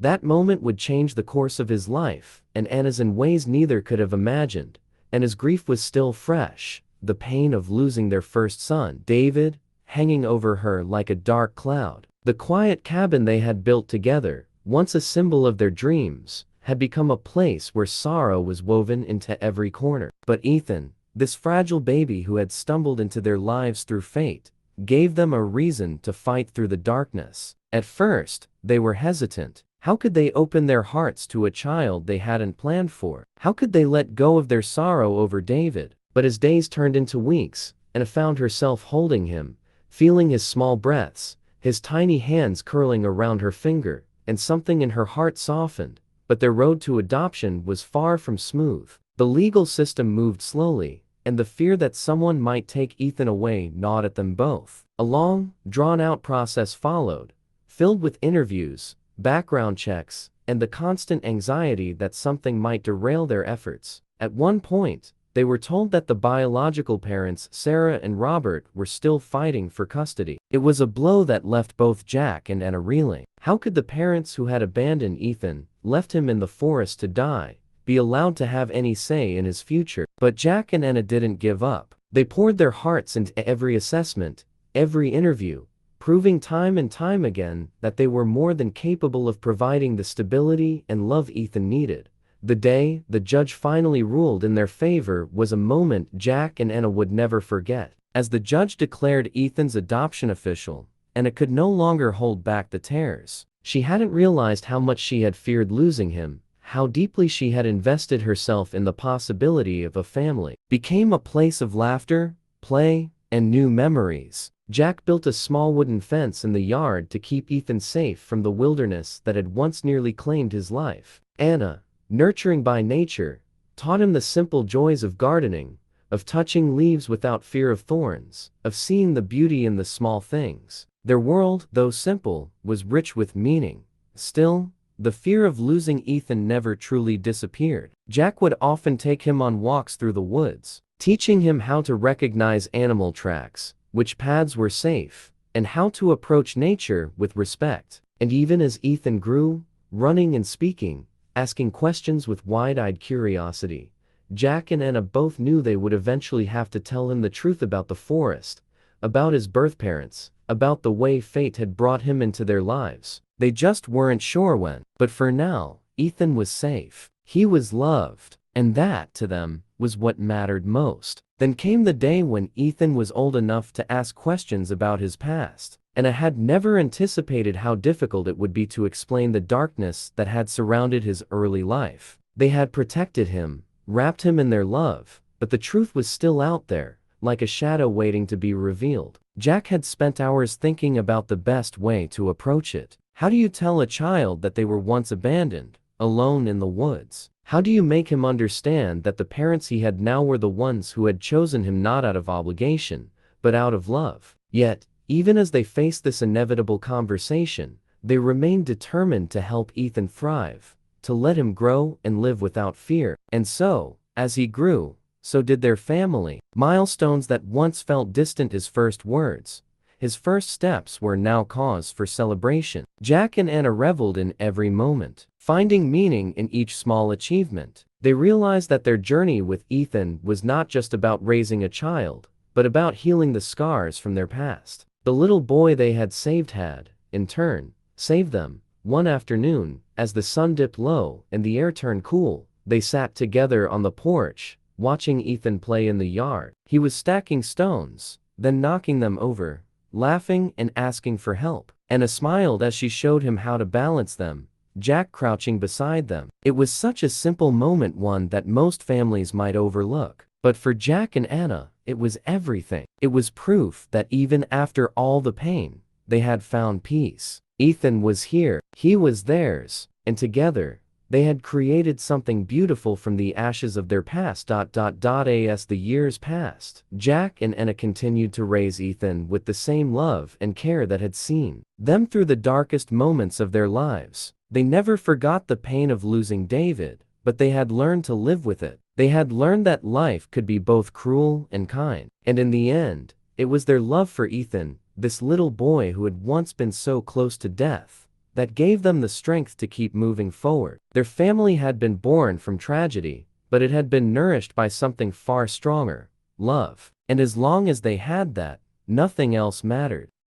That moment would change the course of his life, and Anna's in ways neither could have imagined, and his grief was still fresh, the pain of losing their first son, David, hanging over her like a dark cloud. The quiet cabin they had built together, once a symbol of their dreams, had become a place where sorrow was woven into every corner. But Ethan, this fragile baby who had stumbled into their lives through fate, gave them a reason to fight through the darkness. At first, they were hesitant. How could they open their hearts to a child they hadn't planned for? How could they let go of their sorrow over David? But as days turned into weeks, Anna found herself holding him, feeling his small breaths, his tiny hands curling around her finger, and something in her heart softened. But their road to adoption was far from smooth. The legal system moved slowly, and the fear that someone might take Ethan away gnawed at them both. A long, drawn-out process followed, filled with interviews, background checks, and the constant anxiety that something might derail their efforts. At one point, they were told that the biological parents, Sarah and Robert, were still fighting for custody. It was a blow that left both Jack and Anna reeling. How could the parents who had abandoned Ethan, left him in the forest to die, be allowed to have any say in his future? But Jack and Anna didn't give up. They poured their hearts into every assessment, every interview, proving time and time again that they were more than capable of providing the stability and love Ethan needed. The day the judge finally ruled in their favor was a moment Jack and Anna would never forget. As the judge declared Ethan's adoption official, Anna could no longer hold back the tears. She hadn't realized how much she had feared losing him, how deeply she had invested herself in the possibility of a family. Became a place of laughter, play, and new memories. Jack built a small wooden fence in the yard to keep Ethan safe from the wilderness that had once nearly claimed his life. Anna, nurturing by nature, taught him the simple joys of gardening, of touching leaves without fear of thorns, of seeing the beauty in the small things. Their world, though simple, was rich with meaning. Still, the fear of losing Ethan never truly disappeared. Jack would often take him on walks through the woods, teaching him how to recognize animal tracks, which paths were safe, and how to approach nature with respect. And even as Ethan grew, running and speaking, asking questions with wide-eyed curiosity, Jack and Anna both knew they would eventually have to tell him the truth about the forest, about his birth parents, about the way fate had brought him into their lives. They just weren't sure when. But for now, Ethan was safe. He was loved, and that, to them, was what mattered most. Then came the day when Ethan was old enough to ask questions about his past. Anna had never anticipated how difficult it would be to explain the darkness that had surrounded his early life. They had protected him, wrapped him in their love, but the truth was still out there, like a shadow waiting to be revealed. Jack had spent hours thinking about the best way to approach it. How do you tell a child that they were once abandoned, alone in the woods? How do you make him understand that the parents he had now were the ones who had chosen him not out of obligation, but out of love? Yet, even as they faced this inevitable conversation, they remained determined to help Ethan thrive, to let him grow and live without fear. And so, as he grew, so did their family. Milestones that once felt distant, his first words, his first steps, were now cause for celebration. Jack and Anna reveled in every moment, finding meaning in each small achievement. They realized that their journey with Ethan was not just about raising a child, but about healing the scars from their past. The little boy they had saved had, in turn, saved them. One afternoon, as the sun dipped low and the air turned cool, they sat together on the porch, watching Ethan play in the yard. He was stacking stones, then knocking them over, laughing and asking for help. Anna smiled as she showed him how to balance them, Jack crouching beside them. It was such a simple moment, one that most families might overlook. But for Jack and Anna, it was everything. It was proof that even after all the pain, they had found peace. Ethan was here, he was theirs, and together, they had created something beautiful from the ashes of their past. As the years passed, Jack and Anna continued to raise Ethan with the same love and care that had seen them through the darkest moments of their lives. They never forgot the pain of losing David, but they had learned to live with it. They had learned that life could be both cruel and kind. And in the end, it was their love for Ethan, this little boy who had once been so close to death, that gave them the strength to keep moving forward. Their family had been born from tragedy, but it had been nourished by something far stronger: love. And as long as they had that, nothing else mattered.